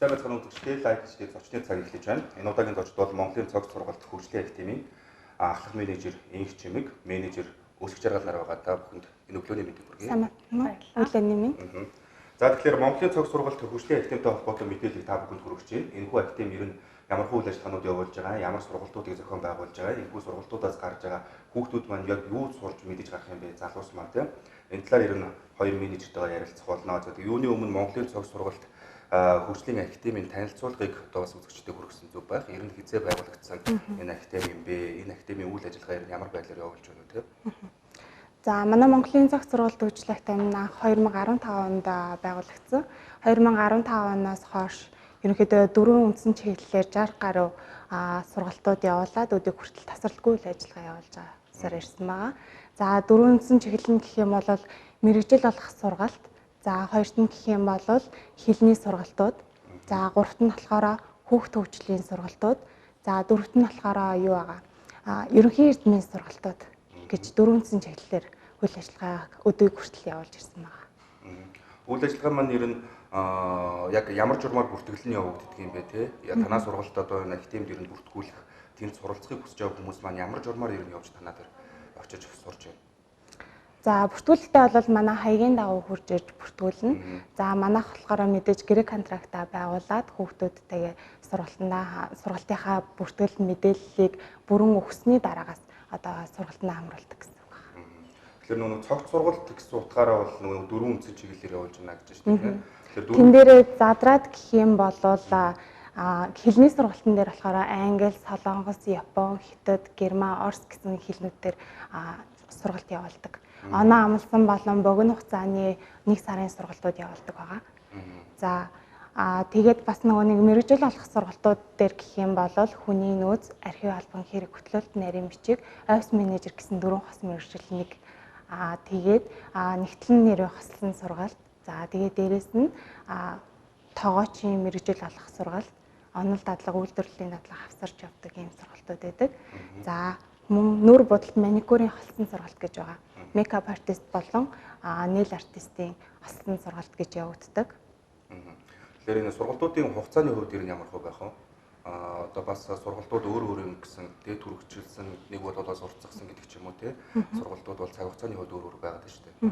Сайн байцгаана үзэгчдээ, лайк хийгээд зочны цаг эхлэж байна. Энэ удаагийн зочд бол Монголын цогц сургалт хөгжлийн академийн ахлах менежер Инх Чимэг, менежер Өсөх жаргал нар байгаа. Та бүхэнд энэ өглөөний мэндийг хүргэе. Сайн байна уу? Өглөөний мэнд. За тэгэхээр Монголын цогц сургалт хөгжлийн академитэй холбоотой мэдээллийг та бүхэнд хүргэж байна. Энэхүү академи ер нь ямар үйл ажиллагаанууд явуулж байгаа, ямар сургалтуудыг зохион байгуулж байгаа, энэхүү сургалтуудаас гарч байгаа хүүхдүүд маань яг юу сурч мэдэж гарах юм бэ? Залуус маань тийм. Энэ талаар ер нь хоёр менежертэйгээ ярилцах болно. За юуны өмнө Монголын цогц сургалт хөгжлийн академийн танилцуулгыг одоо бас үзэгчдэд хүргэсэн зүг байх. Ер нь хизээ байгуулагдсан энэ академи юм бэ? Энэ академийн үйл ажиллагаа ер нь ямар байдлаар явуулж байна вэ те? За манай Монголын цогц сургалт хөгжлийн академи 2015 онд байгуулагдсан. 2015 оноос хойш ерөнхийдөө 4 үндсэн чиглэлээр 60 гаруй сургалтууд явуулаад өдөө хүртэл тасралтгүй үйл ажиллагаа явуулж байгаасаар ирсэн байгаа. За 4 үндсэн чиглэл нь гэх юм бол мэрэгжил болох сургалт. За хоёрт нь гэх юм бол хэлний сургалтууд. За гуравт нь болохоор хүүхд хөгжлийн сургалтууд. За дөрөвт нь болохоор юу байгаа? Ерөнхий эрдмийн сургалтууд гэж 4 үндсэн чиглэлээр үйл ажиллагаа өдөө хүртэл явуулж ирсэн байгаа. Үйл ажиллагаа маань ер нь яг ямар журмаар бүртгэл нь явагддаг юм бэ те? Танаа сургалт одоо энэ академид ер нь бүртгүүлэх, тэнд суралцахыг хүсэж байгаа хүмүүс маань ямар журмаар ер нь явж танаа дээр очиж сурч байна? За бүртгүүлэлтээ бол манай хаягийн дагуу хурж ирж бүртгүүлнэ. За манайх болохоор мэдээж гэрээ контрактаа байгуулад хүүхдүүдтэйгээ сургалтынхаа бүртгэл мэдээллийг бүрэн өгсөний дараагаас одоо сургалтнаа хамруулдаг гэсэн үг байна. Тэгэхээр нөгөө цогц сургалт гэсэн утгаараа бол нөгөө 4 үндсэн чиглэлээр явуулж байна гэж байна тийм. Тэн дээрээ задраад гэх юм бол хэлний сургалтын дээр болохоор англи, солонгос, япон, хятад, герман, орс гэсэн хэлнүүдээр сургалт явуулдаг. Оноо амлсан болон богино хугацааны 1 сарын сургалтууд явуулдаг байгаа. За тэгээд бас нөгөө нэг мэрэгжил болох сургалтууд дээр гэх юм бол хүний нөөц, архив албан хэрэг хөтлөлт, нарийн бичиг, офис менежер гэсэн 4 хос мэрэгжил тэгээд нэгтлэн нэрээ хослон сургалт. За тэгээд дээрэс нь тоогоочийн мэрэгжил олох сургалт, онол дадлага, үйлдвэрлэлийн дадлага авсарч явдаг ийм сургалтууд байдаг. За мөн нүур будалд маникюрын холсон сургалт гэж байгаа. Мейкап артист болон нэйл артистийн холсон сургалт гэж явагддаг. Тэгэхээр энэ сургалтуудын хугацааны хувьд ер нь ямар хувь байх вэ? Одоо бас сургалтууд өөр юм гэсэн тэ түрэгчилсэн, нэг бол сурцсан гэдэг ч юм уу тэ. Сургалтууд бол цаг хугацааны хувьд өөр байгаад байна шүү дээ.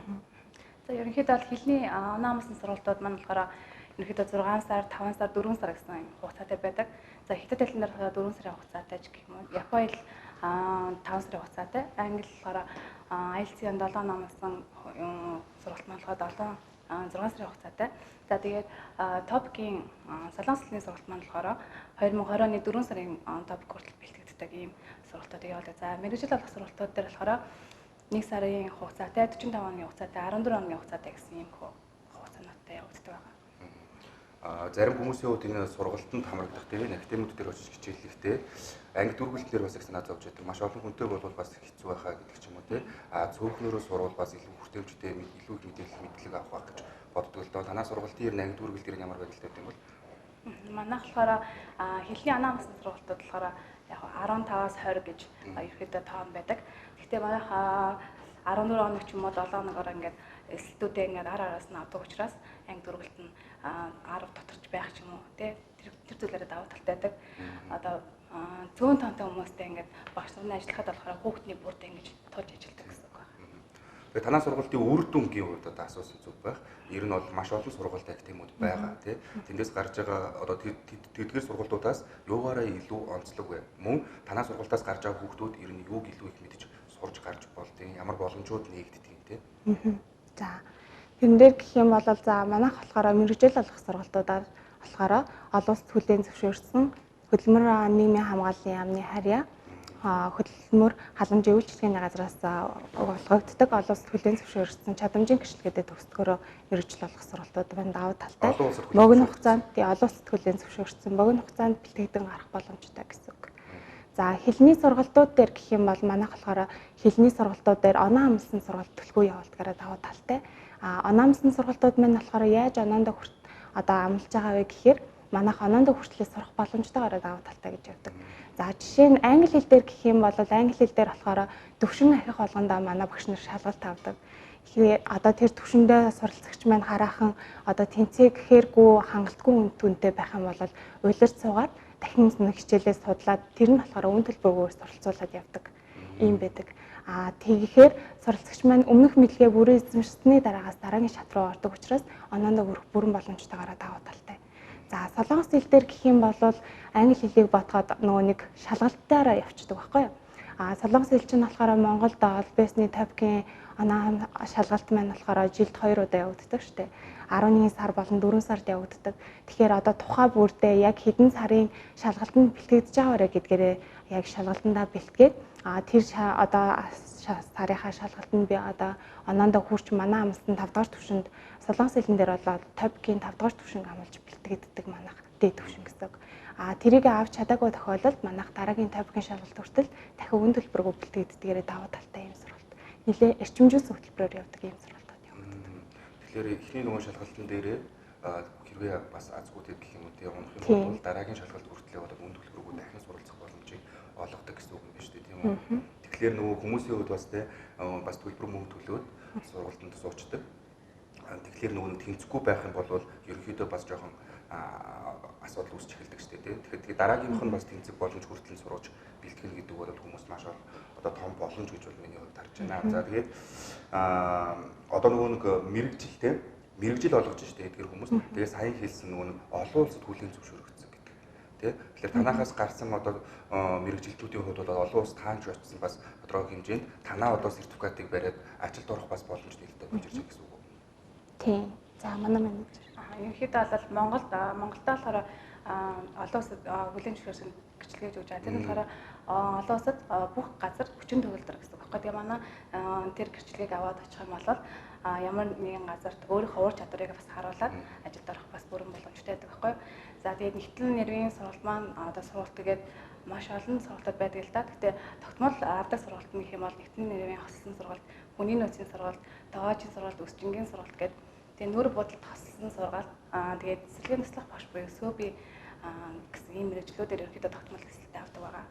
За ерөнхийдөө бол хэлний оноо амлсан сургалтууд маань болохоор ерөнхийдөө 6 сар, 5 сар, 4 сар гэсэн хугацаатай байдаг. За хятад хэлэн дээр 4 сарын хугацаатай ч гэх юм уу. Япон хэл 5 сарын хугацаатай. Англи болохоор IELTS-ийн 7 намсан сургалт маань болохоор 6 сарын хугацаатай. За тэгээд топикийн солонгос хэлний сургалт маань болохоор 2020 оны 4 сарын топик хүртэл бэлтгэгддэг ийм сургалтуудыг явуулдаг. За мэрэгжил болох сургалтууд дээр болохоор 1 сарын хугацаатай, 45 оны хугацаатай, 14 оны хугацаатай гэсэн ийм хугацаануудтай явагддаг байгаа. Зарим хүмүүсийн хувьд энэ сургалтанд хамрагдах тийм академиуд дээр очиж хичээллэхдээ анги дүргэлтээр бас их санаа зовж байдаг. Маш олон хүнтэй бол бас хэцүү байхаа гэдэг ч юм уу тийм. Цөөхнөрөө сурвал бас илүү хүртээмжтэй, илүү их мэдээлэл авах байх гэж боддог л доо. Танаа сургалтын ер нь анги дүргэлт дээр ямар байдалтай байдаг юм бол? Манайх болохоор хэлний оноо амлсан сургалтууд болохоор яг 15-аас 20 гэж ерөөдөө тоон байдаг. Гэхдээ манайх 14 хоног ч юм уу 7 хоногоор ингээд эсэлтүүдээ ингээд араас нь авдаг учраас анги дүргэлт нь 10 доторч байх ч юм уу тий тэр зүйлээрээ давуу талтай байдаг. Одоо цөөн тонтой хүмүүстэй ингээд багш нарын ажиллахад болохоор хүүхдний бүрдээ ингэж тулж ажилладаг гэсэн үг байна. Тэгээ танаа сургалтын үр дүнгийн хувьд одоо асуусан зүг байх. Ер нь бол маш олон сургалт академиуд байгаа тий. Тэндээс гарч байгаа одоо тэдгээр сургалтуудаас юугаараа илүү онцлог вэ? Мөн танаа сургалтаас гарч байгаа хүүхдүүд ер нь юуг илүү их мэдэж сурж гарч болдгийг, ямар боломжууд нэгддэг тий. За тэрэн дээр гэх юм бол за манайх болохоор мэрэгжил олох сургалтуудаар болохоор олон улсад хүлээн зөвшөөрсөн хөдөлмөр нийгмийн хамгааллын яамны харьяа хөдөлмөр халамжийн үйлчлэгийн газраас олгогддог олон улсад хүлээн зөвшөөрсөн чадамжийн гэрчлэгээтэй төгсдгөөрөө мэрэгжил олох сургалтууд байна давуу талтай. Богино хугацаанд олон улсад хүлээн зөвшөөрсөн богино хугацаанд бэлтгэгдэн гарах боломжтой гэсэн үг. За хэлний сургалтууд дээр гэх юм бол манайх болохоор хэлний сургалтууд дээр оноо амлсан сургалт төлхөө явуулдгаараа давуу талтай. Оноо амлсан сургалтууд маань болохоор яаж оноондоо одоо амлаж байгаа вэ гэхээр манайх оноондоо хүртлээр сурах боломжтойгоор давуу талтай гэж явдаг. За жишээ нь англи хэл дээр гэх юм бол англи хэл дээр болохоор төвшин ахих болгондоо манай багш нар шалгалт авдаг. Тэгэхээр одоо тэр төвшөндөө суралцагч маань хараахан одоо тэнцээ гэхээргүй хангалтгүй үн түнтэй байх юм бол улирч суугаад дахин нэг хичээлээ судлаад тэр нь болохоор үн төлбөргөөр суралцуулаад явдаг юм байдаг. Тэгэхээр суралцагч маань өмнөх мэдлэгээ бүрэн эзэмшсэний дараагаас дараагийн шат руу ордог учраас оноондоо хүрэх бүрэн боломжтойгоор давуу талтай. За солонгос хэл дээр гэх юм бол англи хэлийг ботход нөгөө нэг шалгалтаараа явчихдаг байхгүй юу? Солонгос хэл чинь болохоор Монголд Албесны топикийн оноо шалгалт маань болохоор жилд 2 удаа явагддаг шүү дээ. 11 сар болон 4 сард явагддаг. Тэгэхээр одоо тухай бүрдээ яг хэдэн сарын шалгалтанд бэлтгэж байгаарэ гэдгээрээ яг шалгалтандаа бэлтгээд тэр одоо сарынхаа шалгалтанд би одоо оноондоо хүрч манай амсны 5 дахь түвшинд солонгос хэлэн дээр бол топикийн 5 дахь түвшинг амлаж бэлтгэдэг манайх дээд түвшин гэсэн. Тэрийг авч чадаагүй тохиолдолд манайх дараагийн топикийн шалгалт хүртэл дахин үн төлбөргөө бэлтгэдэгээрээ давуу талтай юм сургалт. Нилээ эрчимжүүлсэн хөтөлбөрөөр явдаг юм сургалтад явагддаг. Тэгэхээр эхний нөгөө шалгалтын дээрээ хэрвээ бас азгуудад гэх юм уу тий унах юм бол дараагийн шалгалт хүртэл яваад үн төлбөргөө дахин суралцах боломжийг олгодог гэсэн үг юм байна шүү дээ тийм үү. Тэгэхээр нөгөө хүмүүсийн хувьд бас тий бас төлбөр мөнгө төлөөд сургалтанд суучдаг. Тэгэхээр нөгөө тэнцэхгүй байх юм бол ерөнхийдөө бас жоохон асуудал үүсч эхэлдэг шүү дээ. Тэгэхээр дараагийнх нь бас тэнцэх боломж хүртэл сурууж бэлтгэнэ гэдэг бол хүмүүс маш одоо том боломж гэж бол миний хувьд харж байна. За тэгээд одоо нөгөө нэг мэрэгжил олгож шүү дээ эдгээр хүмүүс. Тэгээд саяхан хэлсэн нөгөө олон улсад хүлээн зөвшөөрөгдсөн гэдэг. Тэгэхээр танахаас гарсан одоо мэрэгжилтүүдийн хувьд бол олон улс таанч очсон бас тодорхой хэмжээнд танаа одоо сертификатыг бариад ажилд орох бас боломж нэлээд болж ирж байгаа гэсэн үг үү? Тийм. За манай менежер. Ерөнхийдөө бол Монголдоо болохоор олон улсад хүлээн зөвшөөрсөн гэрчлэгээж өгч байгаа. Тэр нь болохоор олон улсад бүх газар хүчин төгөлдөр гэсэн үг байхгүй. Тэгээ манай тэр гэрчлэгийг аваад очих юм бол ямар нэгэн газарт өөрийнхөө уур чадварыг бас харуулад ажилд орох бас бүрэн боломжтой байдаг байхгүй. За тэгээд нэгтлэн нэрвийн сургалт маань одоо сургалт тэгээд маш олон сургалтууд байдаг л да. Гэхдээ тогтмол авдаг сургалт нь гэх юм бол нэгтлэн нэрвийн хослон сургалт, хүний нөөцийн сургалт, тоогоочийн сургалт, өсчингийн сургалт гэдэг тэгээ нүүр бодолд хослон сургалт тэгээд цэцлэгийн туслах багш буюу СОБ гэсэн ийм мэргэжлүүдээр ерөнхийдөө тогтмол төсөлтэй авдаг байгаа.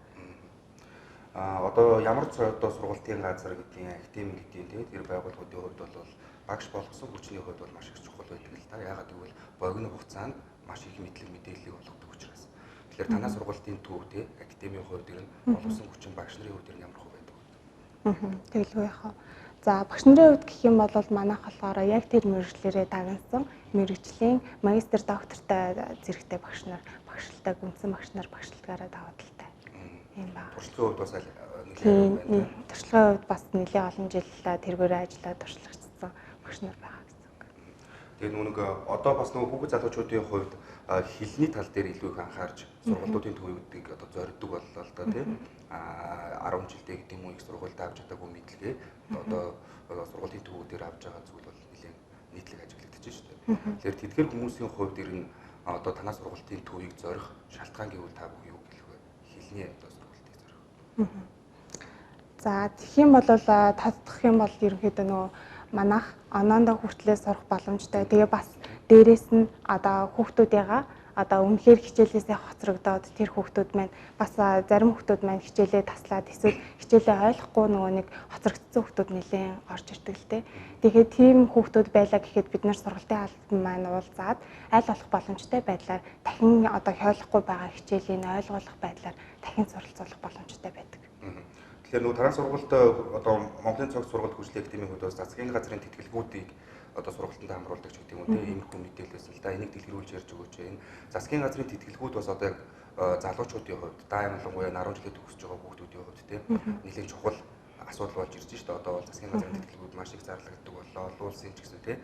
Одоо ямар ч одоо сургалтын газар гэдгийг академи гэдгийг тэгээд тэр байгууллагуудын хувьд бол багш болгосон хүчний хувьд бол маш их чухал байдаг л да. Яагаад гэвэл богино хугацаанд маш их мэдлэг мэдээллийг олгодог учраас. Тэгэхээр танаа сургалтын төв тий академийн хувьд ер нь болгосон хүчин багш нарын хувьд ямар хувь байдаг вэ? Тэгэлгүй яхаа. За багш нарын хувьд гэх юм бол манайх болохоор яг тэр мэргэжлэрээ дагнасан мэргэжлийн магистр доктортой зэрэгтэй багш нар багшилтай гүнсэн багш нар багшилтгаараа даваа талтай юм байна. Туршлагын хувьд бас нэлээд байна. Туршлагын хувьд бас нэлээд олон жил тэргүүрээ ажиллаад туршлагачсан багш нар байгаа гэсэн үг. Тэгээ нүг одоо бас нөгөө хүүхэд залуучуудын хувьд хэлний тал дээр илүү их анхаарч сургалтуудын төвүүдийг одоо зорддог боллоо л доо тийм 10 жилдээ гэдэг юм уу их сургуульд авч чадаагүй мэдлэгээ одоо сургуулийн төвүүдээр авч байгаа зүйл бол нэлээд нийтлэг ажиглагдаж шүү дээ. Тэгэхээр тэдгээр хүмүүсийн хувьд ер нь одоо танаа сургалтын төвийг зорих шалтгаан гэвэл та бүхэн юу гэлэх вэ? Хэлний одоо сургалтыг зорих. За тэгэх юм бол тодтох юм бол ерөнхийдөө нөгөө манайх оноондоо хүртлээр сурах боломжтой. Тэгээ бас дээрэс нь одоо хүүхдүүдийнхаа одоо үнэхээр хичээлээсээ хоцрогдоод тэр хүүхдүүд маань бас зарим хүүхдүүд маань хичээлээ таслаад эсвэл хичээлээ ойлгохгүй нөгөө нэг хоцрогдсон хүүхдүүд нэлээд орж ирдэг л дээ. Тэгэхээр тийм хүүхдүүд байлаа гэхэд бид нар сургалтын албан маань уулзаад аль болох боломжтой байдлаар дахин одоо ойлгохгүй байгаа хичээлийн ойлгох байдлаар дахин суралцуулах боломжтой байдаг. Тэгэхээр нөгөө танаа сургалт одоо Монголын цогц сургалт хөгжлийн академийн хувьд бас засгийн газрын тэтгэлгүүдийг одоо сургалтанд хамруулдаг ч гэдэг юм уу тийм иймэрхүү мэдээлэлс л да энийг дэлгэрүүлж ярьж өгөөч. Энэ засгийн газрын тэтгэлгүүд бас одоо яг залуучуудын хувьд даймлангуяа 10 жилээ төгсөж байгаа хүүхдүүдийн хувьд тийм нэлээд чухал асуудал болж ирж байна шүү дээ. Одоо бол засгийн газрын тэтгэлгүүд маш их зарлагддаг боллоо. Олон улсын ч гэсэн тийм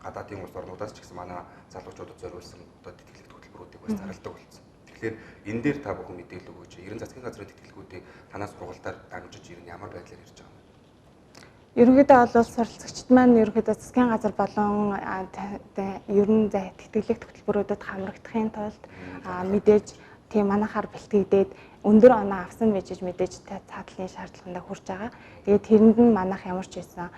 гадаадын улс орнуудаас ч гэсэн манай залуучуудад зориулсан одоо тэтгэлэгт хөтөлбөрүүдийг бас зарладаг болсон. Тэгэхээр энэ дээр та бүхэн мэдээлэл өгөөч. Ерөн засгийн газрын тэтгэлгүүдийг танаас сургалтаар дамжиж ирнэ ямар байдлаар ирж байгаа юм? Ерөнхийдөө бол суралцагчид маань ерөнхийдөө засгийн газар болон ерөн тэтгэлэг хөтөлбөрүүдэд хамрагдахын тулд мэдээж тийм манайхаар бэлтгэгдээд өндөр оноо авсан байж мэдээж цаатлын шаардлаганд хүрч байгаа. Тэгээд тэрэнд нь манайх ямар ч байсан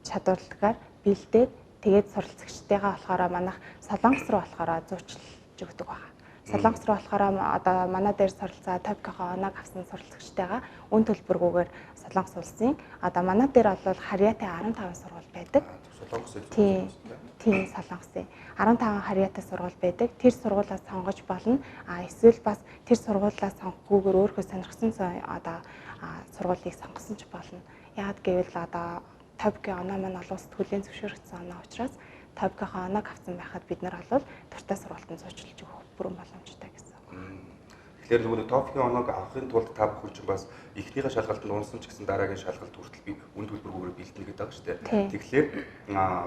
чадварлагаар бэлдээд Тэгээд суралцагчдыгаа болохоор манайх Солонгос руу болохоор зуучлж өгдөг байгаа. Солонгос руу болохоор одоо манай дээр суралцаа Токиогоо оног авсан суралцагчдыгаа үн төлбөргүйгээр Солонгос улсын одоо манай дээр бол Харьяатай 15 сургууль байдаг. Солонгос улсын. Тийм Солонгосын 15 Харьяатай сургууль байдаг. Тэр сургуулиас сонгож болно. Эсвэл бас тэр сургуулиас сонгохгүйгээр өөрөө сонирхсан одоо сургуулийг сонгосон ч болно. Яагаад гэвэл одоо Токио оноо маань олон улсад хүлээн зөвшөөрөгдсөн оноо учраас Токиогоо оног авсан байхад бид нар бол дуртай сургуультанд зуучлж өгөх бүрэн боломжтой гэсэн үг. Тэгэхээр нөгөө Токио оног авахын тулд та бүхэн чинь бас эхнийхээ шалгалтанд унсан ч гэсэн дараагийн шалгалт хүртэл би үн төлбөргүйгээр бэлтэнэ гэдэг байгаа шүү дээ. Тэгэхээр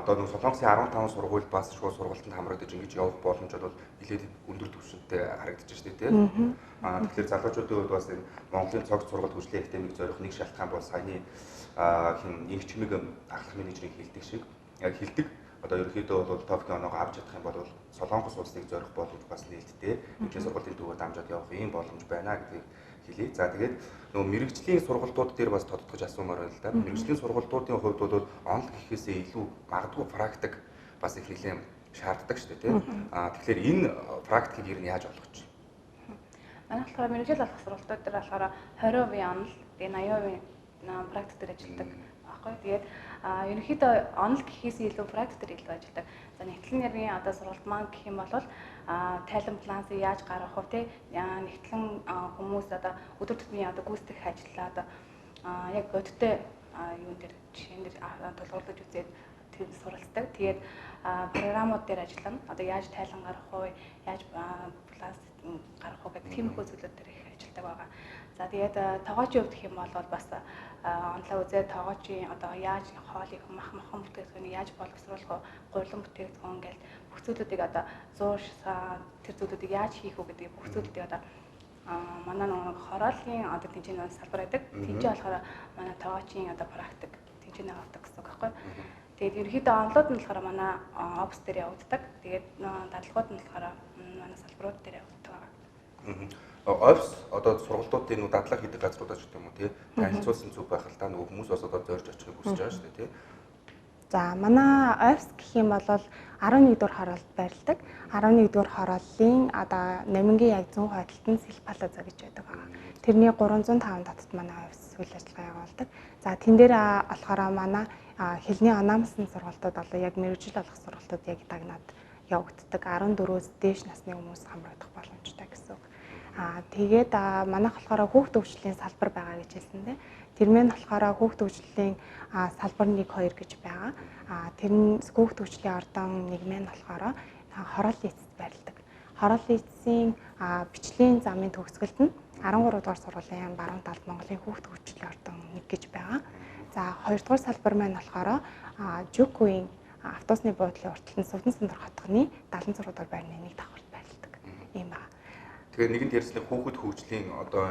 одоо нөгөө Солонгосын 15 сургууль бас шууд сургалтанд хамрагдаж ингэж явах боломжууд бол нэлээд өндөр түвшинтэй харагдаж шүү дээ, тийм. Тэгэхээр залуучуудын хувьд бас энэ Монголын цогц сургалт хөгжлийн академиг зорих нэг шалтгаан бол саяны инх чимэг ахлах менежерийн хэлдэг шиг яг хэлдэг. Одоо ерөнхийдөө бол Токио оноо авч чадах юм бол Солонгос улсыг зорих боломж бас нээлттэй. Эдгээр сургуулийн төвөөр дамжаад явах юм боломж байна гэдгийг хэлье. За тэгээд нөгөө мэрэгжлийн сургалтууд дээр бас тодтогч асуумаар байна л да. Мэрэгжлийн сургалтуудын хувьд бол онол гэхээсээ илүү магадгүй практик бас их нэлээд шаарддаг шүү дээ, тийм. Тэгэхээр энэ практикийг ер нь яаж олгож чинь? Манай болохоор мэрэгжил олох сургалтууд дээр болохоор 20% онол, тэгээ 80% практик дээр ажилладаг байхгүй. Тэгээд ерөнхийдөө онол гэхээс илүү практик дээр илүү ажилладаг. За нэгтлэн нэрийн одоо сургалт маань гэх юм бол тайлан балансыг яаж гаргах вэ те нэгтлэн хүмүүс одоо өдөр тутмын одоо гүйцэтгэх ажиллаа одоо яг бодиттой юун дээр жишээн дээр тулгуурлаж үзээд тэр суралцдаг. Тэгээд програмууд дээр ажиллана. Одоо яаж тайлан гаргах вэ? Яаж баланс гаргах вэ гэдэг тиймэрхүү зүйлүүд дээр их ажилладаг байгаа. За тэгээд тоогоочийн хувьд гэх юм бол бас онлоо үзээд тоогоочийн одоо яаж хоолыг махан бүтээгдэхүүнийг яаж боловсруулах вэ? Гурилан бүтээгдэхүүн гэл бүх зүйлүүдийг одоо зуур тэр зүйлүүдийг яаж хийх вэ гэдэг бүх зүйлүүдийг одоо манай нэг хорооллын одоо тэмцээний салбар байдаг. Тэмцээ болохоор манай тоогоочийн одоо практик тэмцээний авдаг гэсэн үг байхгүй. Тэгээд ерөнхийдөө онлоод нь болохоор манай офс дээр явагддаг. Тэгээд дадлгууд нь болохоор манай салбарууд дээр явагддаг байгаа. Офс одоо сургалтуудын нөгөө дадлага хийдэг газруудаа ч гэдэг юм уу тий. Танилцуулсан зүг байх л та нөгөө хүмүүс бас одоо зорж очихыг хүсэж байгаа шүү дээ тий. За манай офс гэх юм бол 11 дугаар хороолт байрладаг. 11 дугаар хорооллын одоо Намингийн яг зүүн хойдолд нь Сэл Палаза гэж байдаг байгаа. Тэрний 305 дотор манай офс үйл ажиллагаа явуулдаг. За тэн дээр болохоор манай хэлний онаамсан сургалтууд болоо яг мэрэгжил олох сургалтууд яг дагнаад явагддаг. 14-өөс дээш насны хүмүүс хамрагдах боломжтой гэсэн үг. Тэгээд манайх болохоор хүүхд төвчлийн салбар байгаа гэж хэлсэн дээ. Тэр мэн болохоор хүүхд төвчлийн салбар 1-2 гэж байгаа. Тэр нь хүүхд төвчлийн ордон нэг мэн болохоор хорооллын эцэст байрладаг. Хорооллын эцсийн бичлэгийн замын төгсгөлд нь 13 дугаар сургуулийн баруун талд Монголын хүүхд төвчлийн ордон 1 гэж байгаа. За 2 дугаар салбар маань болохоор Жукуийн автобусны буудлын урталт нь Сувдан сандрах хотгоны 76 дугаар байрны нэг давхарт байрладаг. Ийм байна. Тэгэхээр нэгэнт ярьсан хүүхэд хөгжлийн одоо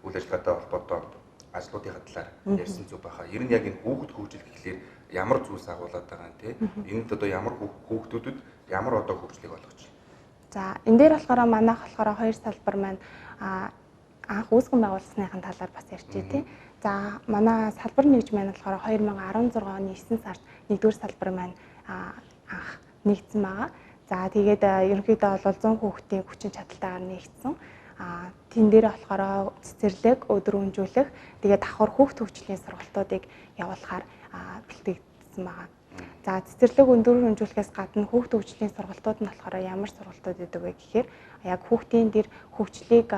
үйл ажиллагаатай холбоотой ажлуудын талаар ярьсан зүг баха. Ер нь яг энэ хүүхэд хөгжил гэхлээр ямар зүйлс агуулдаг байгаа юм те? Энд одоо ямар хүүхдүүдэд ямар одоо хөгжлийг олгож байна? За энэ дээр болохоор манайх болохоор 2 салбар маань анх үүсгэн байгуулсныхын талаар бас ярьчих тий. За манай салбар нэгж маань болохоор 2016 оны 9 сард 1-р салбар маань анх нэгдсэн байгаа. За тэгээд ерөнхийдөө бол 100 хүүхдийн хүчин чадалтайгаар нэгдсэн. Тэн дээр болохоор цэцэрлэг, өдрөмжүүлэх, тэгээд давхар хүүхд хөгжлийн сургалтуудыг явуулахаар бэлтгэгдсэн байгаа. За цэцэрлэг өдрөмжүүлэхээс гадна хүүхд хөгжлийн сургалтууд нь болохоор ямар сургалтууд гэдэг вэ гэхээр яг хүүхдийн дээр хөгжлийг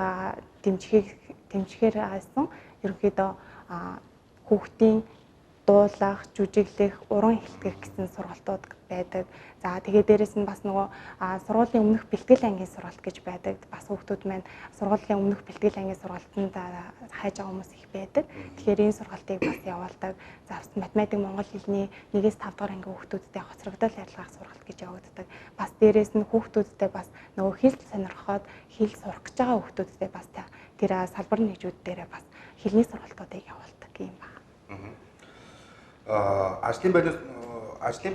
дэмжихээр айсан ерөнхийдөө хүүхдийн дуулах, жүжиглэх, уран хэлтгэх гэсэн сургалтууд байдаг. За тэгээд дээрэс нь бас нөгөө сургуулийн өмнөх бэлтгэл ангийн сургалт гэж байдаг. Бас хүүхдүүд маань сургуулийн өмнөх бэлтгэл ангийн сургалтанд хайж байгаа хүмүүс их байдаг. Тэгэхээр энэ сургалтыг бас явуулдаг. За математик, монгол хэлний 1-5 дугаар ангийн хүүхдүүдтэй хоцрогдол ярилцах сургалт гэж явагддаг. Бас дээрэс нь хүүхдүүдтэй бас нөгөө хэл сонирхоод хэл сурах гэж байгаа хүүхдүүдтэй бас тэр салбар нэгжүүд дээрээ бас хэлний сургалтуудыг явуулдаг юм байна. Ажлын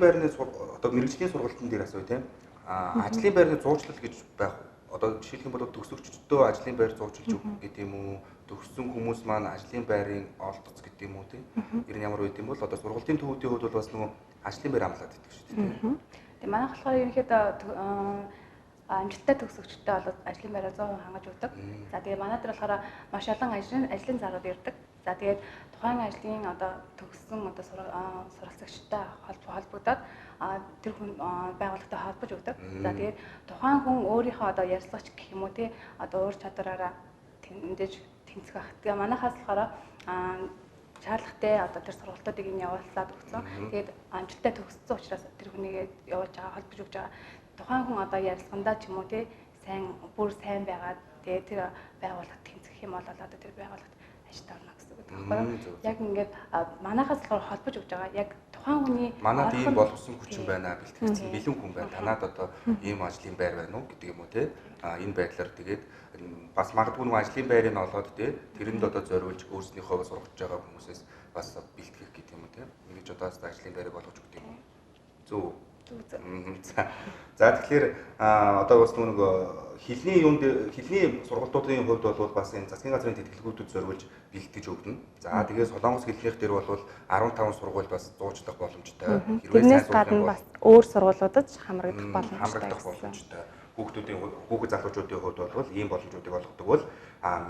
байрны одоо мэрэгжлийн сургалтын дээр асууя тийм. Ажлын байрны зуучлал гэж байх одоо жишээлх юм бол төгсөгчдөө ажлын байр зурчилж өгөх гэдэг юм уу? Төгссөн хүмүүс маань ажлын байрын олдоц гэдэг юм уу тийм. Ер нь ямар байд юм бол одоо сургалтын төвүүдийн хувьд бол бас нөгөө ажлын байр амлаад идэх шүү дээ. Тэгээ манайх болохоор ерөнхийдөө амжилттай төгсөгчдөө бол ажлын байраа 100% хангаж өгдөг. За тэгээ манай дээр болохоор маш олон ажлын зарууд ирдэг. За тэгээд тухайн ажлын одоо төгссөн одоо суралцагчтай холбогдоод тэр хүн байгууллагатай холбож өгдөг. За тэгээд тухайн хүн өөрийнхөө одоо ярилцлагач гэх юм уу тий одоо өөр чадвараараа тэндэж тэнцэх байх. Тэгээ манайхаас болохоор шаардлагатай одоо тэр сургалтуудыг нь явуулаад өгсөн. Тэгээд амжилттай төгссөн учраас тэр хүнийг явуулж байгаа холбож өгч байгаа. Тухайн хүн одоо ярилцлагандаа ч юм уу тий бүр сайн байгаад тэгээд тэр байгууллагад тэнцэх юм бол одоо тэр байгууллагад ажил орно гэсэн үг байна. Яг ингээд манайхаас болохоор холбож өгч байгаа. Яг тухайн хүний манад ийм боловсон хүчин байна бэлтгэгдсэн бэлэн хүн байна. Танад одоо ийм ажлын байр байна уу гэдэг юм уу тий. Энэ байдлаар тэгээд бас магадгүй нэг ажлын байрыг олоод тий тэрэнд одоо зориулж өөрснийхөө сургаж байгаа хүмүүсээс бас бэлтгэх гэдэг юм уу тий. Ингэж одоо ажлын байрыг болгож өгдөг юм. Зөв. За тэгэхээр одоо бас нэг хэлний сургалтуудын хувьд бол бас энэ засгийн газрын тэтгэлгүүдэд зориулж бэлтгэж өгнө. За тэгээд Солонгос хэлнийх дээр бол 15 сургууль бас зуучлах боломжтой. Тэрнээс гадна бас өөр сургуулиудад хамрагдах боломжтой. Хүүхэд залуучуудын хувьд бол ийм боломжуудыг олгодог бол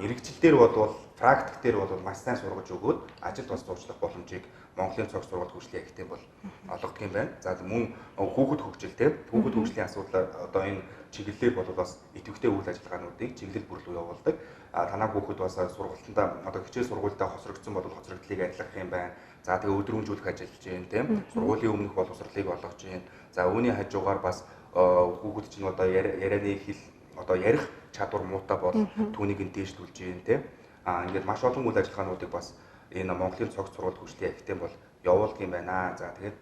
мэрэгжил дээр бол практик дээр бол маш сайн сургаж өгөөд ажил бас зурчлах боломжийг Монголын цогц сургууль хөгжлийн агентийн бол олгодог юм байна. За мөн хүүхэд хөгжилтэй хүүхэд хөгжлийн асуудлаар одоо энэ чиглэлээр бол бас идэвхтэй үйл ажиллагаануудыг чиглэл бүр рүү явуулдаг. Танаа хүүхэд бас сургалтандаа одоо хичээл сургуультай хоцрогдсон бол хоцрогдлыг адилгах юм байна. За тэгээ өдрөмжүүлэх ажиллаж байна тийм. Сургуулийн өмнөх боловсролыг олгож байна. За үүний хажуугаар бас хүүхэд чинь одоо ярианы хэл одоо ярих чадвар муутай бол түүнийг нь дээшлүүлж байна тийм. Ингээд маш олон үйл ажиллагаануудыг бас энэ Монголын цогц сургууль хөгжлийн агентийн бол явуулдаг юм байна. За тэгээд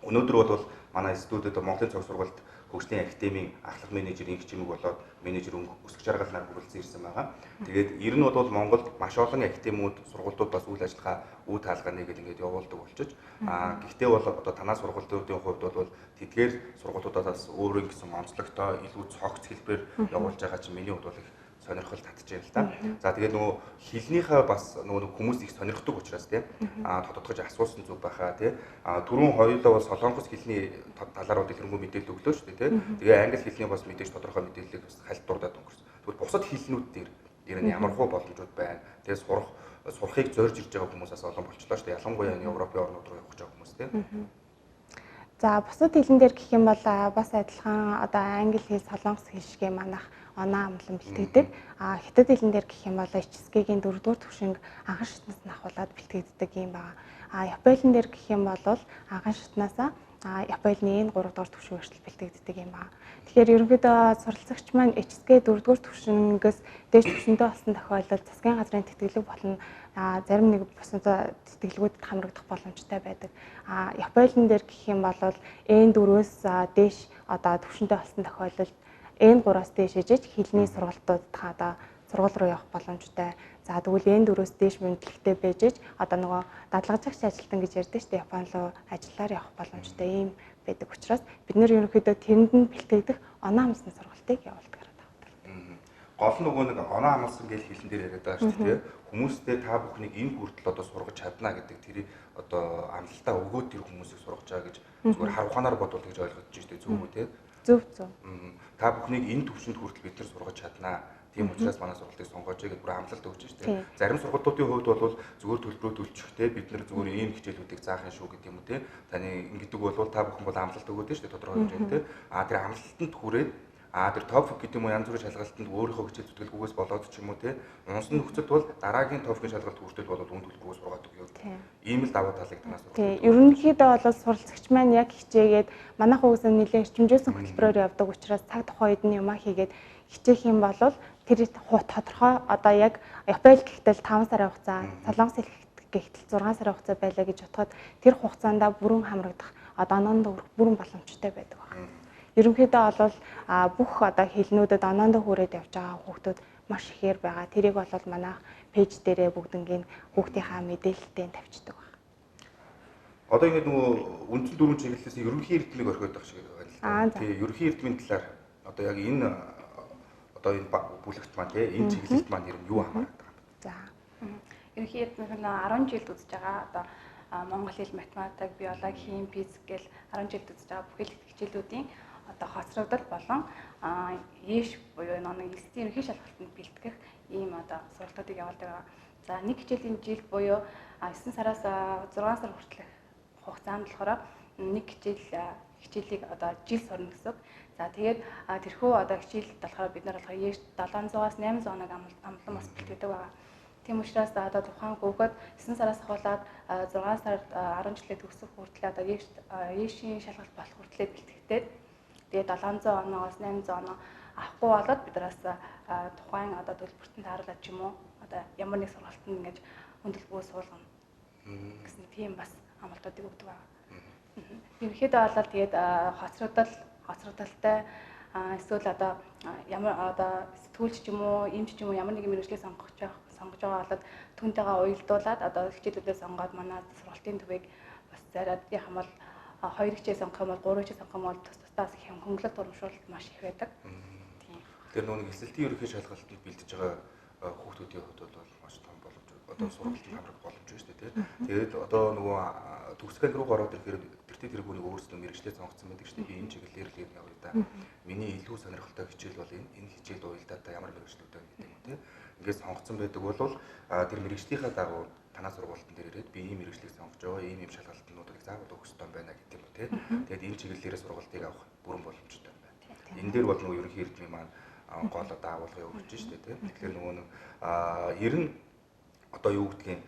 өнөөдөр бол манай студиуд Монголын цогц сургуульд хөгжлийн академийн ахлах менежерийн хэмжээг болоод менежер өсгөх жаргалнаар хүрэлцэн ирсэн байгаа. Тэгээд ер нь бол Монголд маш олон академиуд сургуулиуд бас үйл ажиллагаа үе таалгааны гэдэг ингээд явуулдаг болчих. Гэхдээ бол одоо танаа сургуулиудын хувьд бол тэдгээр сургуулиудаас өөрийн гэсэн онцлогтой илүү цогц хэлбэр явуулж байгаа чинь миний хувьд бол их сонирхол татж байна л да. За тэгээд нөгөө хэлнийхээ бас нөгөө хүмүүс их сонирхдаг учраас тийм тодотгож асуусан зүг байхаа тийм түрүүн хоёулаа бол солонгос хэлний талаар бол ихэнх мэдээлэл өглөө шүү дээ тийм. Тэгээ англи хэлний бас мэдээж тодорхой мэдээллийг бас хальтуурдаад өнгөрсөн. Тэгвэл бусад хэлнүүд дээр ер нь ямар хуу боломжууд байна. Тэгээ сурахыг зорж ирж байгаа хүмүүсээс олон болчлоо шүү дээ. Ялангуяа энэ Европын орнууд руу явах гэж байгаа хүмүүс тийм. За бусад хэлэн дээр гэх юм бол бас адилхан одоо англи хэл, солонгос хэл шиг манайх оноо амлан бэлтгэдэг. Хятад хэлэн дээр гэх юм бол HSK-гийн 4-р түвшинг анхан шатнаас нь ахуулаад бэлтгэдэг юм байна. Японы дээр гэх юм бол анхан шатнаасаа Японы 3-р түвшинг хүртэл бэлтгэдэг юм байна. Тэгэхээр ерөнхийдөө суралцагч маань HSK 4-р түвшингээс дээш түвшиндээ болсон тохиолдолд засгийн газрын тэтгэлэг болон зарим нэг бусад тэтгэлгүүдэд хамрагдах боломжтой байдаг. Японы дээр гэх юм бол N4-өөс дээш одоо түвшиндээ болсон тохиолдолд N3-аас дээш ижиж хэлний сургалтууд одоо сургууль руу явах боломжтой. За тэгвэл N4-өөс дээш мэдлэгтэй байжж одоо нөгөө дадлагжагч ажилтан гэж ярьдаг шүү дээ. Японд руу ажиллаар явах боломжтой юм байдаг учраас бид нэр ерөнхийдөө тэрэнд нь бэлтгэгдэх оноо амлсан сургалтыг явуулдаг гараад байна. Гол нөгөө нэг оноо амлсан гэж хэлэн дээр яриад байгаа шүү дээ. Хүмүүстэй та бүхнийг энэ хүртэл одоо сургаж чадна гэдэг тэрийг одоо амлалтаа өгөөд тэр хүмүүсийг сургаж байгаа гэж зүгээр хар ухаанаар бодвол гэж ойлгож байна шүү дээ. Зөв үү те? Зөв. Та бүхнийг энэ төвшөнд хүртэл бид нар сургаж чаднаа. Тийм учраас манай сургалтыг сонгооч гэж бүр амлалт өгч шүү дээ. Зарим сургалтуудын хувьд бол зүгээр төлбөрөө төлчихтэй бид нар зүгээр ийм хичээлүүдийг заах юм шүү гэдэг юм уу те. Таны ингэдэг бол та бүхэн бол амлалт өгөөд шүү дээ тодорхой хэмжээнд те. Тэр амлалтанд хүрээд тэр TOEFL гэдэг юм уу янз бүрийн шалгалтанд өөрийнхөө хичээл зүтгэлгүйгээс болоод ч юм уу те. Унсан нөхцөлд бол дараагийн TOEFL-ийн шалгалт хүртэл бол үнд төлбөрөөс сургаад өгөө. Ийм л даваа талыг танаас сурах. Тийм. Ерөнхийдөө бол суралцагч маань яг хичээгээд манайх угсаа нэлээд эрчимжүүлсэн хөтөлбөрөөр явдаг учраас цаг тухайн үед нь юмаа хийгээд хичээх юм бол тэр тодорхой одоо яг Японы гэхтэл 5 сарын хугацаа, Солонгос гэхтэл 6 сарын хугацаа байлаа гэж бодоход тэр хугацаанд бүрэн хамрагдах одоо оноонд бүрэн боломжтой байдаг байна. Ерөнхийдөө бол бүх одоо хэлнүүдэд оноонд хүрээд явж байгаа хүүхдүүд маш ихээр байгаа. Тэрийг бол манайх пэйж дээрээ бүгднгийн хүүхдийнхаа мэдээлэлтэй тавьчихдаг байна. Одоо ингэ нөгөө үндсэн дөрвөн чиглэлээс ерөнхий эрдмийг орхиод байгаа шиг байна л да. Тийм ерөнхий эрдмийн талаар одоо яг энэ одоо энэ бүлэгт маань энэ чиглэлд маань ер нь юу хамаардаг юм бэ? За. Ерөнхийдөө 10 жилд үзэж байгаа одоо Монгол хэл, математик, биологи, хим, физик гэл 10 жилд үзэж байгаа бүх хичээлүүдийн одоо хоцрогдол болон ЕШ буюу нэг эсдийн ерөнхий шалгалтанд бэлтгэх ийм одоо сургалтуудыг явуулдаг байгаа. За нэг хичээлийн жилд буюу 9 сараас 6 сар хүртэлх хугацаанд болохоор нэг хичээлийг одоо жил сурна гэсэн. За тэгээд тэрхүү одоо хичээлд болохоор бид нар болохоор ЕШ 700-аас 800 оног амлан бас бэлтгэдэг байгаа. Тийм учраас одоо тухайн хүүхэд 9 сараас ахуулаад 6 сард 10 жилээ төгсөх хүртэл одоо ЕШ-ийн шалгалт болох хүртлээр бэлтгэдэг. Тэгээд 700 оноогоос 800 оноо авахгүй болоод бидраас тухайн одоо төлбөртөнд тааруулаад ч юм уу одоо ямар нэг сургалтанд ингэж хөндлөлгөө суулгана гэсэн тийм бас амлалтуудыг өгдөг байгаа. Ерөнхийдөө бол тэгээд хоцрогдолтой эсвэл одоо ямар одоо сэтгүүлч ч юм уу, эмч ч юм уу ямар нэгэн мэргэжлийг сонгож байгаа болоод түүнтэйгээ уялдуулаад одоо хичээлүүдээ сонгоод манай сургалтын төвийг бас зараад яг юм бол 2 хичээл сонгох юм бол 3 хичээл сонгох юм бол тус-тусаас их хөнгөлөлт урамшуулалт маш их байдаг. Тийм. Тэгэхээр нөгөө эсэлтийн ерөнхий шалгалтанд бэлдэж байгаа хүүхдүүдийн хувьд бол маш том боломж одоо сургалтанд хамрах боломж шүү дээ. Тэгээд одоо нөгөө төгсгөл рүү гараад ирэхээр тэр хүнийг өөрсдөө мэргэжлээ сонгоцсон байдаг шүү дээ. Би энэ чиглэлээр л явъя да. Миний илүү сонирхолтой хичээл бол энэ хичээлд уялдаад та ямар мэргэжлүүдтэй гэдэг юм те. Ингээд сонгоцсон байдаг бол тэр мэргэжлийнхаа дагуу танаа сургалтын дээр ирээд би ийм мэргэжлийг сонгож байгаа, ийм шалгалтнуудыг заавал өгөх ёстой байна гэдэг юм те. Тэгээд энэ чиглэлээрээ сургалтыг авах бүрэн боломжтой байна. Энэ дээр бол нөгөө ерөнхий эрдмийн маань гол одоо агуулгыг өгч шүү дээ те. Тэгэхээр нөгөө нэг ер нь одоо юу гэдгийг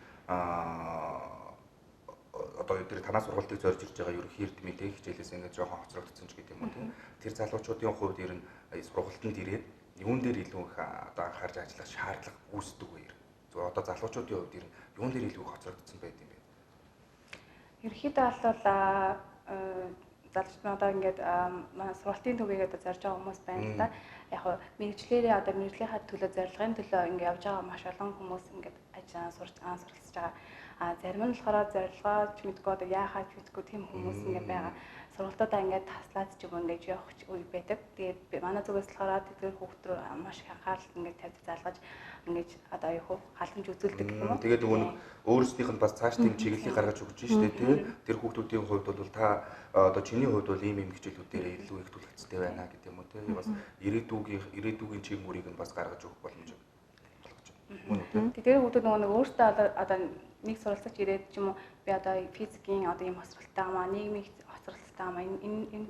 одоо тэр танаа сургалтыг зорж ирж байгаа ерөнхий эрдмийн тэг хичээлээс ингээд жоохон хоцрогдсон ч гэдэг юм уу тийм. Тэр залуучуудын хувьд ер нь сургалтанд ирээд юун дээр илүү их одоо анхаарч ажиллах шаардлага үүсдэг вэ? Зөв одоо залуучуудын хувьд ер нь юун дээр илүү хоцрогдсон байд юм бэ? Ерөнхийдөө бол залуучууд одоо ингээд сургалтын төвийг одоо зорж байгаа хүмүүс байна л да. Яг нь мэрэгчлэрээ одоо мэрэгжлийнхаа төлөө зорилгын төлөө ингээд явж байгаа маш олон хүмүүс ингээд суралцж байгаа. Зарим нь болохоор зорилгоо ч мэдгүй одоо яахаа ч мэдгүй тийм хүмүүс ингээд байгаа. Сургалтуудаа ингээд таслаад ч юм уу ингэж явах үе байдаг. Тэгээд манай зүгээс болохоор тэдгээр хүүхд рүү маш их анхаарал ингээд тавьж залгаж ингэж одоо юу хөө халамж үзүүлдэг гэх юм уу. Тэгээд нөгөө өөрсдийнх нь бас цааш тийм чиглэлийг гаргаж өгч штэ тий. Тэр хүүхдүүдийн хувьд бол та одоо чиний хувьд бол ийм хичээлүүдээр илүү их түлхэлцтэй байна гэдэг юм уу тий. Бас ирээдүйн чиг мөрийг нь бас гаргаж өгөх боломж болгож байна. Тэгээд хүүхдүүд нөгөө өөртөө одоо нэг суралцагч ирээд ч юм уу би одоо физикийн одоо ийм хоцролттой амаа нийгмийн хоцролттой амаа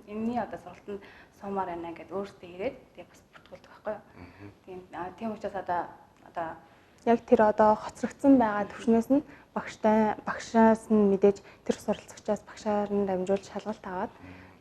энэний одоо сургалтанд суумаар байна гэдээ өөртөө ирээд тэгээд бас бүртгүүлдэг байхгүй юу. Тийм учраас одоо яг тэр одоо хоцрогдсон байгаа төвшнөөс нь багшаас нь мэдээж тэр суралцагчаас багшаар нь дамжуулж шалгалт аваад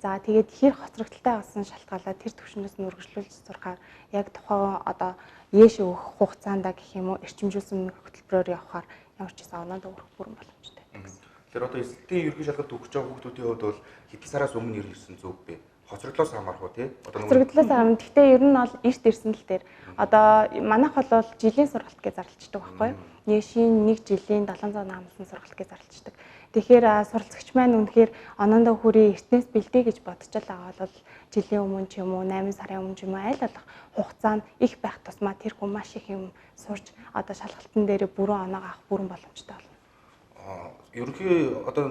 за тэгээд хэр хоцрогдолтой болсон шалтгаалаад тэр төвшнөөс нь үргэлжлүүлж сурахаар яг тухайн одоо ЕШ өгөх хугацаанд гэх юм уу эрчимжүүлсэн хөтөлбөрөөр явахаар ямар ч гэсэн оноод өрөх бүрэн боломжтой. Тэгэхээр одоо эсэлтийн ерөнхий шалгалт өгч байгаа хүүхдүүдийн хувьд бол хэдэн сараас өмнө ирсэн зүг бэ? Хоцроглоос хамаарх уу тий? Хоцроглоос хамаарна. Гэхдээ ер нь бол эрт ирсэн л дээр. Одоо манайх бол жилийн сургалт гэж зарлцдаг байхгүй юу? Ешийн 1 жилийн 700 намлсан сургалт гэж зарлцдаг. Тэгэхээр суралцагч маань үнэхээр оноондоо хүрээ эртнээс бэлдээ гэж бодож байгаа бол жилийн өмнө ч юм уу 8 сарын өмнө ч юм уу аль болох хугацаанд их байх тусмаа тэр хүн маш их юм сурч одоо шалгалтын дээр бүрэн оноо авах бүрэн боломжтой болно. Ерөнхий одоо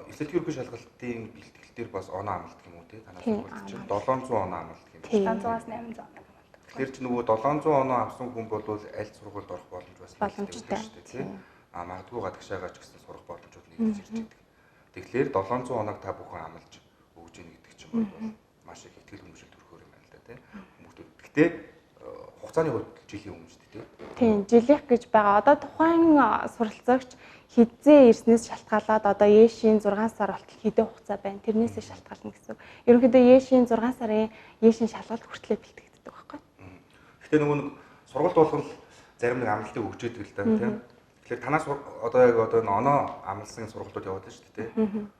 эсэлтийн ерөнхий шалгалтын бэлтгэл дээр бас оноо амлалт юм уу те танаас сургууль чинь 700 оноо амлалт юм. 700-аас 800 оноо. Тэгэхээр чи нөгөө 700 оноо авсан хүн бол аль сургуульд орох боломж бас боломжтой шүү дээ тий. Магадгүй гадагшаагаа ч гэсэн сурах боломжууд нэгж ирж байдаг. Тэгэхээр 700 оног та бүхэн амлаж өгж ийн гэдэг чинь бол маш их ихтгэл хүмүшил төрөхөр юм байна л да тий. Хүмүүстүүд. Гэхдээ хугацааны хувьд жилийн өмнө шүү дээ тий. Тийм, жилийнх гэж байгаа. Одоо тухайн суралцагч хизээ ирснээс шалтгаалаад одоо ЕШ-ийн 6 сар болтол хэдэн хугацаа байна. Тэрнээсээ шалтгаална гэсэн. Ерөнхийдөө ЕШ-ийн 6 сарын ЕШ-ийн шалгалт хүртлээр бэлтгэдэг байхгүй. Гэхдээ нөгөө нэг сургалт болгол зарим нэг амлалтыг өгч идэг л да тийм. Тэгэхээр танаас одоо яг одоо оноо амлсан сургалтууд яваад байна шүү дээ тийм.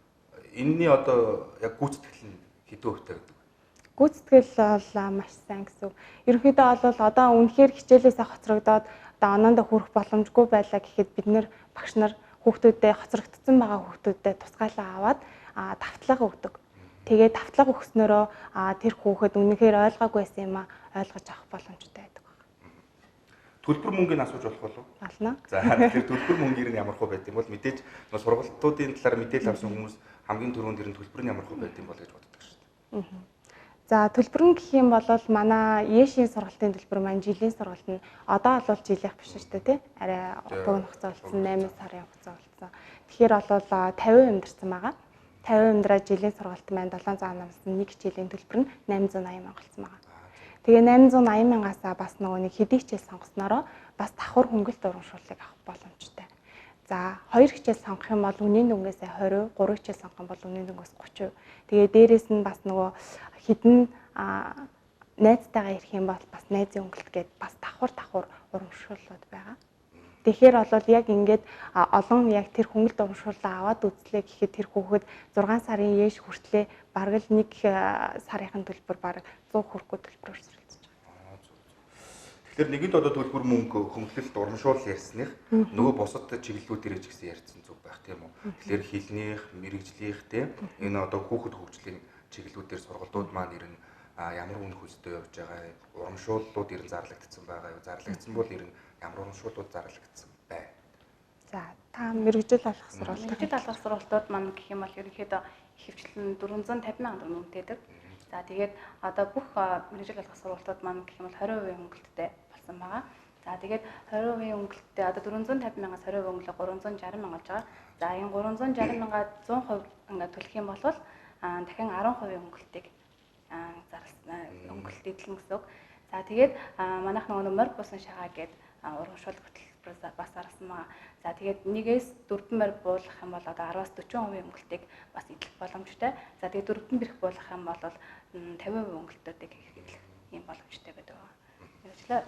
Энэний одоо яг гүйцэтгэл нь хэдэн хувьтай гэдэг вэ? Гүйцэтгэл бол маш сайн гэсэн. Ерөнхийдөө бол одоо үнэхээр хичээлээсээ хоцрогдоод одоо оноондоо хүрэх боломжгүй байлаа гэхэд бид нэр багш нар хүүхдүүдэд хоцрогдсон байгаа хүүхдүүдэд тусгайлаа аваад давтлага өгдөг. Тэгээд давтлага өгснөөрөө тэр хүүхэд үнэхээр ойлгоогүй байсан юм ойлгож авах боломжтой байдаг байна. Төлбөр мөнгөний асууж болох болов уу? Болно. За тэгэхээр төлбөр мөнгө нь ямар хөө байт юм бол мэдээж сургалтуудын талаар мэдээлэл авсан хүмүүс хамгийн түрүүнд ирэн төлбөр нь ямар хөө байт юм бол гэж боддог шүү дээ. За төлбөр нь гэх юм бол манай Ешийн сургалтын төлбөр маань жилийн сургалт нь одоо бол жилийнх биш шүү дээ тий. Арай богино хугацаа болсон 8 сарын хугацаа болсон. Тэгэхээр бол 50% өндөрсөн байгаа. 50% өндрөө жилийн сургалт маань 700 намсан нэг жилийн төлбөр нь 880 мянга болсон байгаа. Тэгээ 880 мянгаас бас нөгөө нэг хэдий хичээл сонгоснороо бас давхар хөнгөлт урамшууллыг авах боломжтой. За 2 хичээл сонгох юм бол үнийн дүнгээс 20%, 3 хичээл сонгох юм бол үнийн дүнгээс 30%. Тэгээ дээрэс нь бас нөгөө хідэн найзтайгаа ирэх юм бол бас найзын өнгөлт гээд бас давхар урамшууллууд байгаа. Тэгэхээр бол яг ингээд олон яг тэр хөнгөлт урамшууллаа аваад үзлээ гэхэд тэр хүүхэд 6 сарын ээш хүртлээ бараг л 1 сарын төлбөр бараг 100 хүрэхгүй төлбөрөөр суралцж байгаа. Тэгэхээр нэгэнд одоо төлбөр мөнгө хөнгөлөлт урамшуул ярьсных нөгөө бусад чиглэлүүдээр ч гэсэн ярьсан зүг байх тийм үү. Тэгэхээр хэлнийх, мэрэгжлийнх те энэ одоо хүүхэд хөгжлийн чиглэлүүдээр сургалтууд маань ирнэ ямар үн хөлстэй явж байгаа урамшууллууд ирэн зарлагдсан байгаа юу? Зарлагдсан бол ирэн ямар урамшууллууд зарлагдсан бай. За та мэрэгжил алгах сургалт. Мэрэгжил алгах сургалтууд маань гэх юм бол ерөнхийдөө ихэвчлэн 450 сая төгрөг үнэтэйдэг. За тэгээд одоо бүх мэрэгжил алгах сургалтууд маань гэх юм бол 20% өнгөлттэй болсон байгаа. За тэгээд 20% өнгөлттэй одоо 450 мянгаас 20% өнгөлөг 360 мянга болж байгаа. За энэ 360 мянгаа 100% ингээд төлөх юм бол дахин 10% өнгөлтийг өнгөлт эдлэн гэсэн үг. За тэгээд манайх нөгөө морь бусан шагаа гээд урамшуул хөтөлбөрөөс бас гаргасан байгаа. За тэгээд 1-ээс 4 морь буулгах юм бол одоо 10-аас 40% өнгөлтийг бас эдлэх боломжтой. За тэгээд 4 бэрх буулгах юм бол 50% өнгөлтүүдийг эдлэх юм боломжтой байдаг.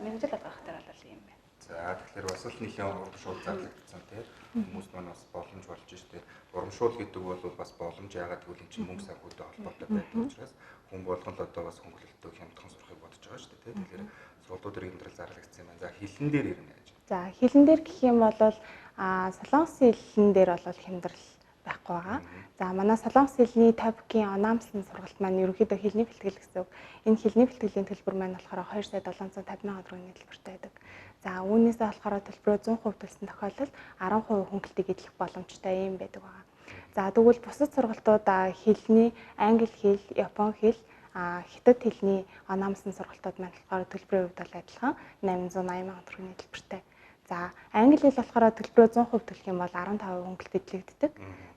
Мэргэжил алгах дээр бол юм байна. За тэгэхээр бас л нэлийн урамшуул зарлагдсан тийм хүмүүс маань бас боломж болж штэ. Урамшуул гэдэг бол бас боломж яагаад гэвэл энэ чинь мөнгө санхүүтэй холбоотой байдаг учраас хүн болгон л одоо бас хөнгөлөлтөө хямдхан сурахыг бодож байгаа штэ тийм. Тэгэхээр сургуулиуд хэмдрэл зарлагдсан юм байна. За хилэн дээр ирнэ гэж. За хилэн дээр гэх юм бол солонгосын хилэн дээр бол хэмдрэл байхгүй байгаа. За манай солонгос хэлний топикийн онаамслын сургалт маань ерөнхийдөө хэлний бэлтгэл гэсэн үг. Энэ хэлний бэлтгэлийн төлбөр маань болохоор 2 сая 750 мянган төгрөгийн төлбөртэй байдаг. За үүнээсээ болохоор төлбөрөө 100% төлсөн тохиолдолд 10% хөнгөлтийг эдлэх боломжтой юм байдаг байгаа. За тэгвэл бусад сургалтууд хэлний англи хэл, япон хэл, хятад хэлний онаамслын сургалтууд маань болохоор төлбөрийн хувьд бол адилхан 880 мянган төгрөгийн төлбөртэй. За англи хэл болохоор төлбөрөө 100% төлөх юм бол 15% хөнгөлт эдлэгддэг.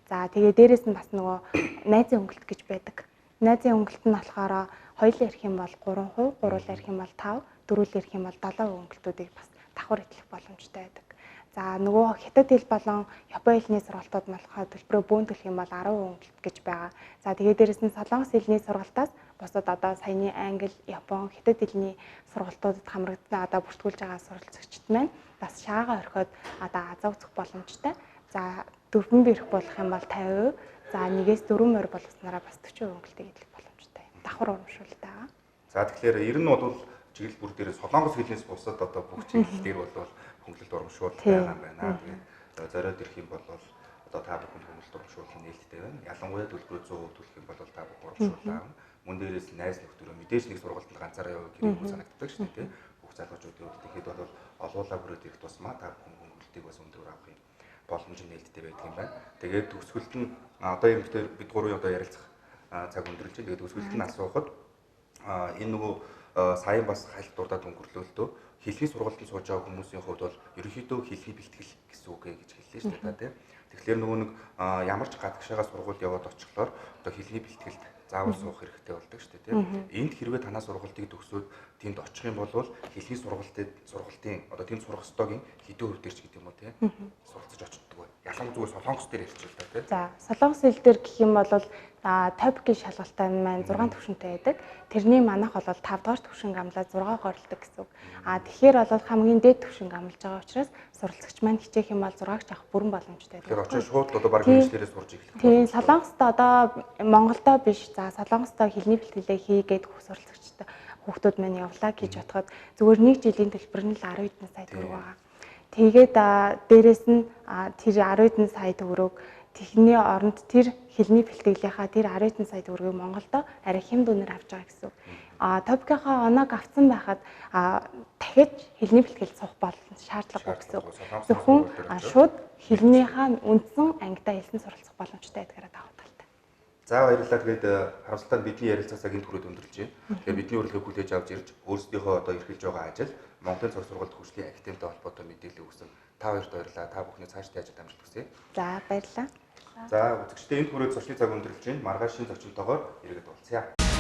За тэгээ дээрэс нь бас нөгөө найзын өнгөлт гэж байдаг. Найзын өнгөлт нь болохоор хоёулаа ярих юм бол 3%, гуруулаа ярих юм бол 5%, дөрвөлөө ярих юм бол 7% өнгөлтүүдийг бас давхар эдлэх боломжтой байдаг. За нөгөө хятад хэл болон япон хэлний сургалтууд болохоор төлбөрөө бөөн төлөх юм бол 10% өнгөлт гэж байгаа. За тэгээ дээрэс нь солонгос хэлний сургалтаас бусад одоо саяны англи, япон, хятад хэлний сургалтуудад хамрагдсан одоо бүртгүүлж байгаа суралцагчид маань бас шаагаа орхиод одоо азаа үзэх боломжтой. За 4 бэрх болох юм бол 50%, за 1-ээс 4 морь болгоснараа бас 40% өнгөлтийг эдлэх боломжтой. Давхар урамшуулалтай байгаа. За тэгэхээр ер нь бол чиглэл бүр дээр солонгос хэлнээс бусад одоо бүх чиглэл дээр бол хөнгөлөлт урамшуул байгаа юм байна. Тэгээд зориод ирэх юм бол одоо та бүхэн хөнгөлөлт урамшуулал нээлттэй байна. Ялангуяа төлбөрөө 100% төлөх юм бол та бүхэн урамшуулал аав. Мөн дээрээс найз нөхдөөрөө мэдээж нэг сургалтанд ганцаараа явах гэрээгүй санагддаг шүү дээ. Бүх залуучуудын хувьд тэгэхэд бол олуулаа бүрээд ирэх тусмаа та бүхэн хөнгөлөлтийг бас өндөр авах юм боломж нээлттэй байдаг юм байна. Тэгээд төгсгөлт нь одоо ерөнхийдөө бид гурван одоо ярилцах цаг өндөрлж байна. Тэгээд төгсгөлт нь асуухад энэ нөгөө саяхан бас хальт дурдаад өнгөрлөлтөө хэлний сургалтанд сууж байгаа хүмүүсийн хувьд бол ерөнхийдөө хэлний бэлтгэл гэсэн үг гэж хэллээ шүү дээ тийм. Тэгэхээр нөгөө нэг ямар ч гадагшаага сургууль яваад очихлоор одоо хэлний бэлтгэлд заавал суух хэрэгтэй болдог шүү дээ тийм. Энд хэрвээ танаа сургалтыг төгсөөд тэнд очих юм бол хэлний сургалтын одоо тэнд сурах ёстойгийн хэдэн хувь дээр ч гэдэг юм уу тийм. Суралцж очдог бай. Ялангуяа зүгээр солонгос дээр ярьж байна тийм. За солонгос хэл дээр гэх юм бол топикийн шалгалттай маань 6 төвшөнтэй байдаг. Тэрний манайх бол 5 дугаар төвшин амлаад 6 горлдог гэсэн үг. Тэгэхээр бол хамгийн дээд төвшин амлаж байгаа учраас суралцагч маань хичээх юм бол 6-г авах бүрэн боломжтой байдаг. Тэгэхээр очиж шууд одоо баг инженерээс сурж эхлэх. Тийм солонгост одоо Монголдо биш. За солонгостой хэлний бэлтгэлээ хийгээд суралцагчтай хүүхдүүд маань явлаа гэж бодоход зүгээр 1 жилийн төлбөр нь л 10 хэдэн сая төгрөг байгаа. Тэгээд дээрэс нь тэр 10 хэдэн сая төгрөг техникний оронд тэр хэлний бэлтгэлийнхаа тэр 10 сая төгрөгийг Монголдо арай хямд үнээр авч байгаа гэсэн үг. топикийнхаа оноог авсан байхад дахиж хэлний бэлтгэл суух шаардлагагүй гэсэн үг. Зөвхөн шууд хэлнийхаа үндсэн ангидаа хэлсэн суралцах боломжтой гэдгээрээ давуу талтай. За баярлалаа. Тэгээд харамсалтай бидний ярилцлагаа цагийн түрээд өндөрлж байна. Тэгээд бидний урилгыг хүлээж авч ирж өөрсдийнхөө одоо эрхэлж байгаа ажил Монголын цог сургуульд хөгжлийн академитай холбоотой мэдээлэл өгсөн та хоёрт баярлалаа. Та бүхний цаашдаа ажил амжилт хүсье. За баярлалаа. За үзэгчдээ энэ түрээд зочны цаг өндөрлж байна. Маргааш шинэ зочнотойгоор иргэд уулзъя.